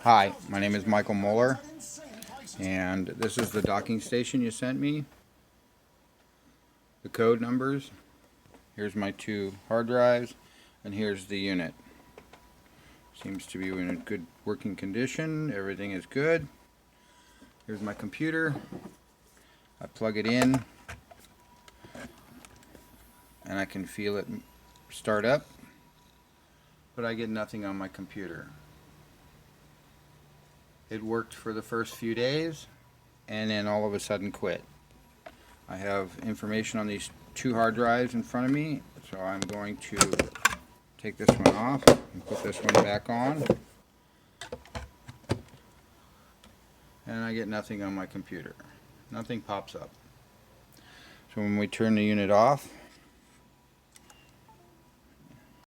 Hi, my name is Michael Moller, and this is the docking station you sent me. The code numbers. Here's my two hard drives, and here's the unit. Seems to be in a good working condition. Everything is good. Here's my computer. I plug it in, and I can feel it start up, but I get nothing on my computer. It worked for the first few days, and then all of a sudden quit. I have information on these two hard drives in front of me, so I'm going to take this one off and put this one back on, and I get nothing on my computer. Nothing pops up. So when we turn the unit off,